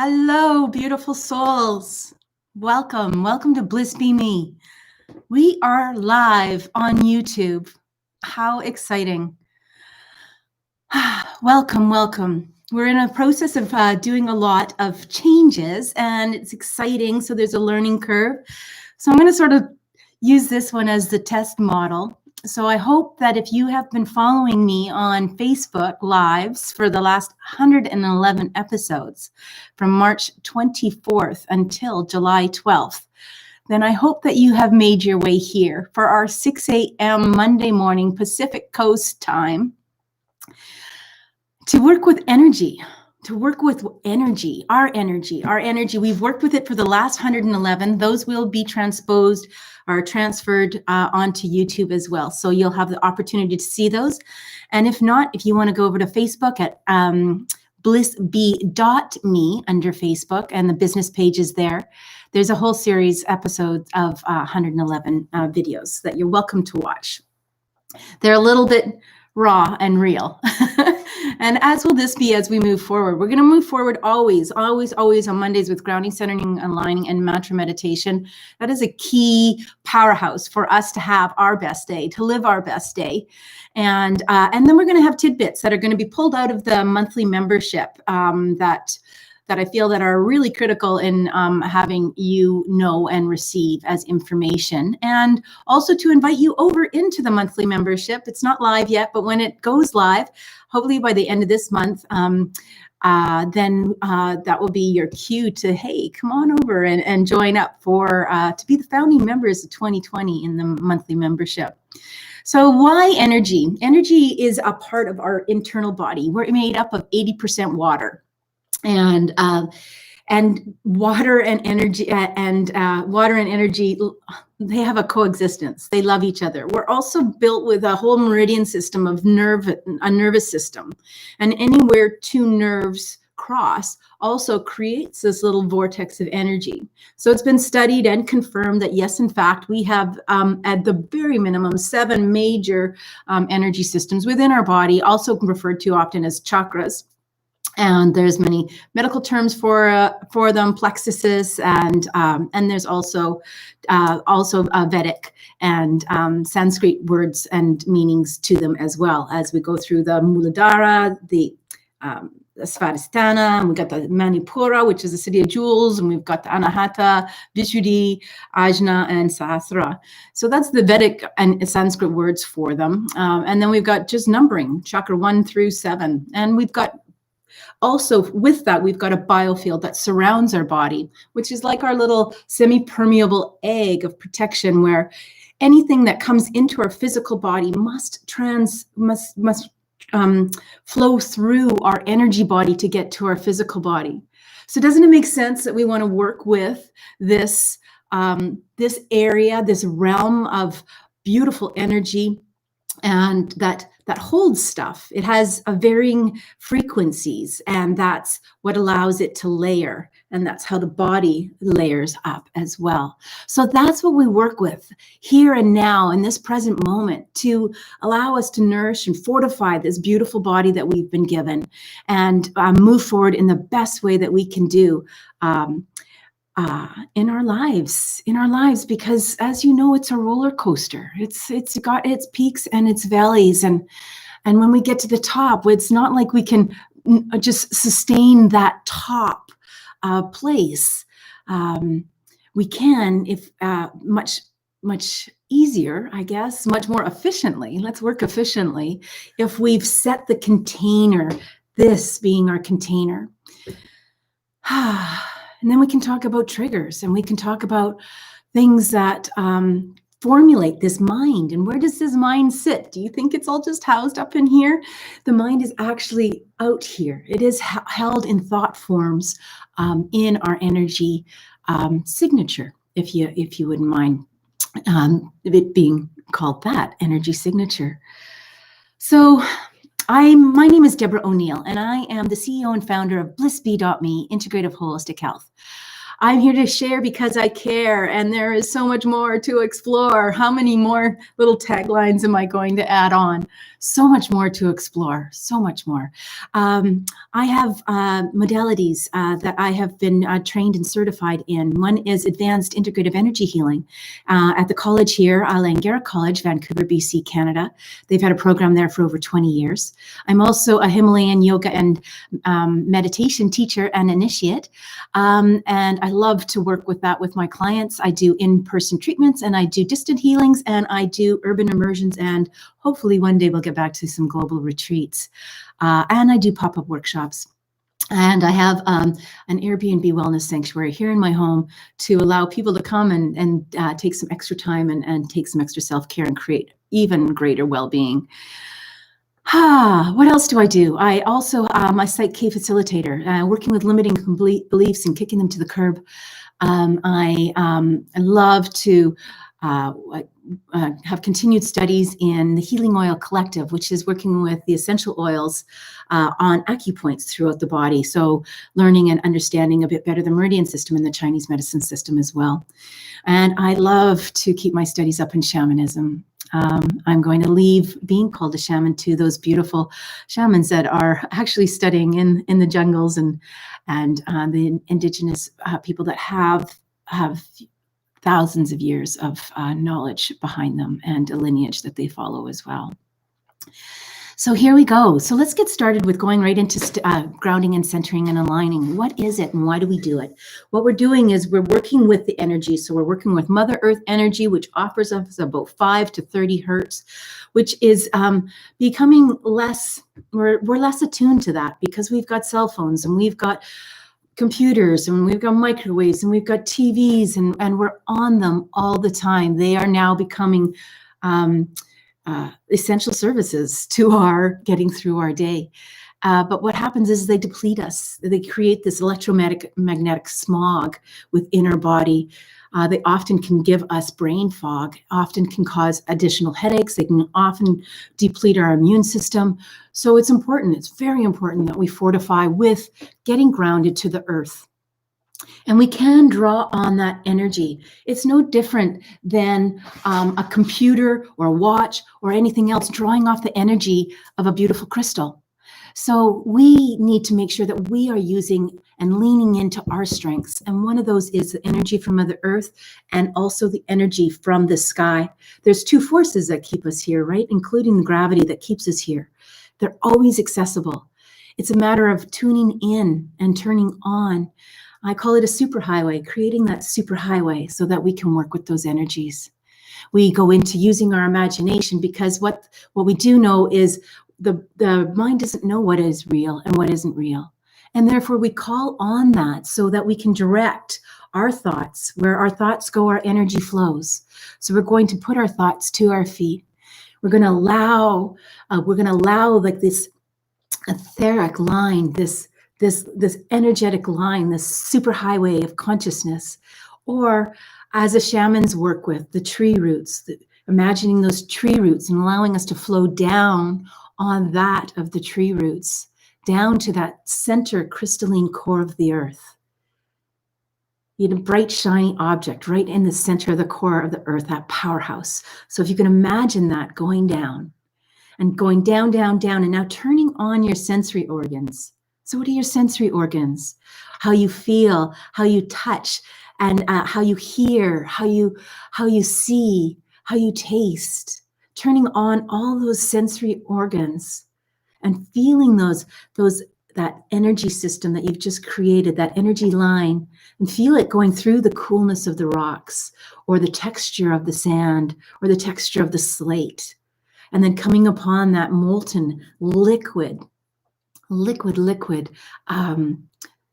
Hello, beautiful souls. Welcome. Welcome to BlissBEME. We are live on YouTube. How exciting. Welcome, welcome. We're in a process of doing a lot of changes and it's exciting. So there's a learning curve. So I'm going to sort of use this one as the test model. So I hope that if you have been following me on Facebook Lives for the last 111 episodes from March 24th until July 12th, then I hope that you have made your way here for our 6 a.m. Monday morning Pacific Coast time to work with energy. Our energy. We've worked with it for the last 111. Those will be transposed or transferred onto YouTube as well. So you'll have the opportunity to see those. And if not, if you want to go over to Facebook at BlissBEME under Facebook, and the business page is there. There's a whole series episodes of 111 videos that you're welcome to watch. They're a little bit raw and real. And as will this be as we move forward. We're going to move forward always on Mondays with grounding, centering, aligning, and mantra meditation. That is a key powerhouse for us to have our best day, to live our best day. And then we're going to have tidbits that are going to be pulled out of the monthly membership that I feel that are really critical in having you know and receive as information, and also to invite you over into the monthly membership. It's not live yet, but when it goes live, hopefully by the end of this month, then that will be your cue to, hey, come on over and join up for to be the founding members of 2020 in the monthly membership. So why energy? Energy is a part of our internal body. We're made up of 80% water. And water and energy they have a coexistence. They love each other. We're also built with a whole meridian system of a nervous system, and anywhere two nerves cross also creates this little vortex of energy. So it's been studied and confirmed that yes, in fact, we have at the very minimum 7 major energy systems within our body, also referred to often as chakras. And there's many medical terms for them, plexuses, and there's also Vedic and Sanskrit words and meanings to them as well, as we go through the Muladhara, the Svadhisthana, and we've got the Manipura, which is the city of jewels, and we've got the Anahata, Vishuddhi, Ajna, and Sahasrara. So that's the Vedic and Sanskrit words for them. And then we've got just numbering, chakra 1 through 7, and we've got also, with that, we've got a biofield that surrounds our body, which is like our little semi-permeable egg of protection, where anything that comes into our physical body must flow through our energy body to get to our physical body. So doesn't it make sense that we want to work with this area, this realm of beautiful energy, and that holds stuff? It has a varying frequencies, and that's what allows it to layer, and that's how the body layers up as well. So that's what we work with here and now in this present moment, to allow us to nourish and fortify this beautiful body that we've been given, and move forward in the best way that we can do in our lives, because as you know, it's a roller coaster. It's got its peaks and its valleys, and when we get to the top, it's not like we can just sustain that top place. We can, if much easier, I guess, much more efficiently. Let's work efficiently if we've set the container, this being our container. And then we can talk about triggers, and we can talk about things that formulate this mind. And where does this mind sit? Do you think it's all just housed up in here? The mind is actually out here. It is held in thought forms in our energy signature, if you wouldn't mind it being called that, energy signature. So my name is Debra O'Neill, and I am the CEO and founder of BlissBEME, Integrative Holistic Health. I'm here to share because I care, and there is so much more to explore. How many more little taglines am I going to add on? So much more to explore, so much more. I have modalities that I have been trained and certified in. One is Advanced Integrative Energy Healing at the college here, Langara College, Vancouver, BC, Canada. They've had a program there for over 20 years. I'm also a Himalayan yoga and meditation teacher and initiate. And I love to work with that with my clients. I do in-person treatments, and I do distant healings, and I do urban immersions, and hopefully one day we'll get back to some global retreats. And I do pop-up workshops. And I have an Airbnb wellness sanctuary here in my home to allow people to come and take some extra time and take some extra self-care and create even greater well-being. What else do I do? I also, I'm a Psych K facilitator, working with limiting beliefs and kicking them to the curb. I love to have continued studies in the Healing Oil Collective, which is working with the essential oils on acupoints throughout the body. So learning and understanding a bit better the meridian system and the Chinese medicine system as well. And I love to keep my studies up in shamanism. I'm going to leave being called a shaman to those beautiful shamans that are actually studying in the jungles and the indigenous people that have thousands of years of knowledge behind them and a lineage that they follow as well. So here we go. So let's get started with going right into grounding and centering and aligning. What is it and why do we do it? What we're doing is we're working with the energy. So we're working with Mother Earth energy, which offers us about 5 to 30 hertz, which is becoming less, we're less attuned to that because we've got cell phones and we've got computers and we've got microwaves and we've got TVs and we're on them all the time. They are now becoming essential services to our getting through our day. But what happens is they deplete us. They create this electromagnetic smog within our body. They often can give us brain fog, often can cause additional headaches. They can often deplete our immune system. So it's important, it's very important that we fortify with getting grounded to the earth. And we can draw on that energy. It's no different than a computer or a watch or anything else drawing off the energy of a beautiful crystal. So we need to make sure that we are using and leaning into our strengths. And one of those is the energy from Mother Earth and also the energy from the sky. There's two forces that keep us here, right? Including the gravity that keeps us here. They're always accessible. It's a matter of tuning in and turning on. I call it a superhighway, creating that superhighway so that we can work with those energies. We go into using our imagination because what we do know is the mind doesn't know what is real and what isn't real. And therefore we call on that so that we can direct our thoughts. Where our thoughts go, our energy flows. So we're going to put our thoughts to our feet. We're going to allow like this etheric line, this energetic line, this superhighway of consciousness, or as the shamans work with the tree roots, imagining those tree roots and allowing us to flow down on that of the tree roots, down to that center crystalline core of the earth. You know, bright, shiny object right in the center of the core of the earth, that powerhouse. So if you can imagine that going down and going down, down, down, and now turning on your sensory organs. So what are your sensory organs? How you feel, how you touch, and how you hear, how you see, how you taste. Turning on all those sensory organs and feeling that energy system that you've just created, that energy line, and feel it going through the coolness of the rocks or the texture of the sand or the texture of the slate. And then coming upon that molten liquid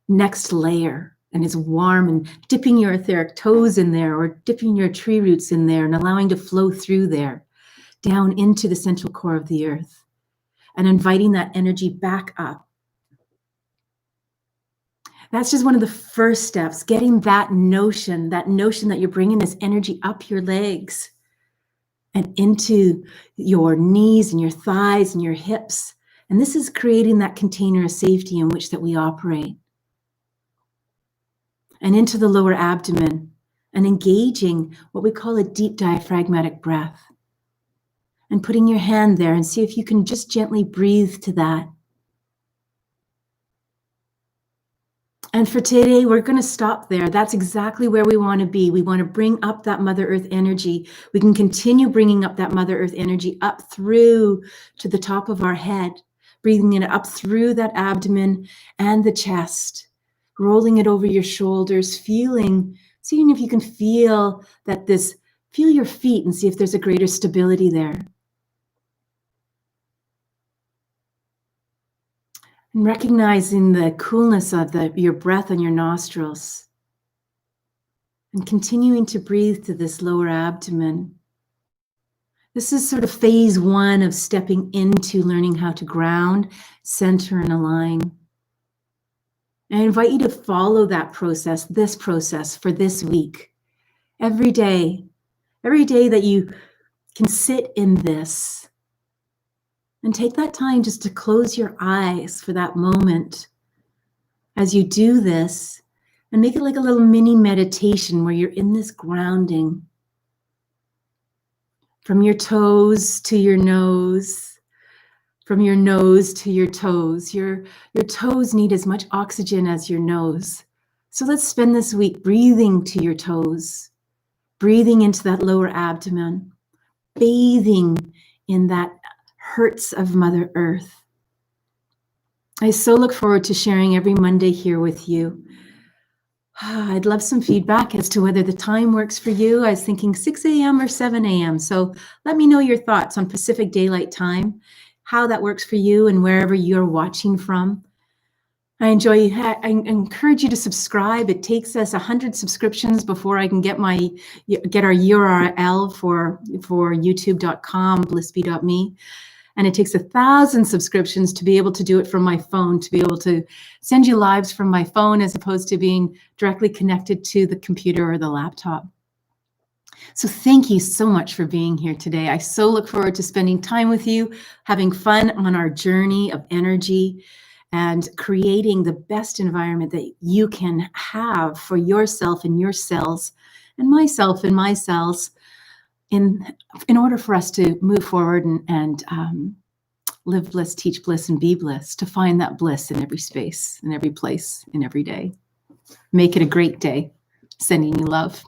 next layer, and is warm, and dipping your etheric toes in there or dipping your tree roots in there and allowing to flow through there down into the central core of the earth and inviting that energy back up. That's just one of the first steps, getting that notion that you're bringing this energy up your legs and into your knees and your thighs and your hips. And this is creating that container of safety in which that we operate. and into the lower abdomen, and engaging what we call a deep diaphragmatic breath. And putting your hand there and see if you can just gently breathe to that. And for today, we're going to stop there. That's exactly where we want to be. We want to bring up that Mother Earth energy. We can continue bringing up that Mother Earth energy up through to the top of our head, breathing it up through that abdomen and the chest, rolling it over your shoulders, seeing if you can feel that feel your feet and see if there's a greater stability there. And recognizing the coolness of your breath on your nostrils. And continuing to breathe to this lower abdomen. This is sort of phase 1 of stepping into learning how to ground, center, and align. And I invite you to follow that process, this process for this week. Every day that you can sit in this. And take that time just to close your eyes for that moment as you do this, and make it like a little mini meditation where you're in this grounding. From your toes to your nose, from your nose to your toes. Your toes need as much oxygen as your nose. So let's spend this week breathing to your toes, breathing into that lower abdomen, bathing in that hurts of Mother Earth. I so look forward to sharing every Monday here with you. I'd love some feedback as to whether the time works for you. I was thinking 6 a.m. or 7 a.m. So let me know your thoughts on Pacific Daylight Time, how that works for you and wherever you're watching from. I encourage you to subscribe. It takes us 100 subscriptions before I can get our URL for youtube.com, BlissBEME. And it takes 1,000 subscriptions to be able to do it from my phone, to be able to send you lives from my phone as opposed to being directly connected to the computer or the laptop. So thank you so much for being here today. I so look forward to spending time with you, having fun on our journey of energy and creating the best environment that you can have for yourself and your cells and myself and my cells in order for us to move forward and live bliss, teach bliss, and be bliss, to find that bliss in every space, in every place, in every day. Make it a great day. Sending you love.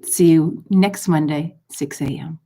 See you next Monday, 6 a.m.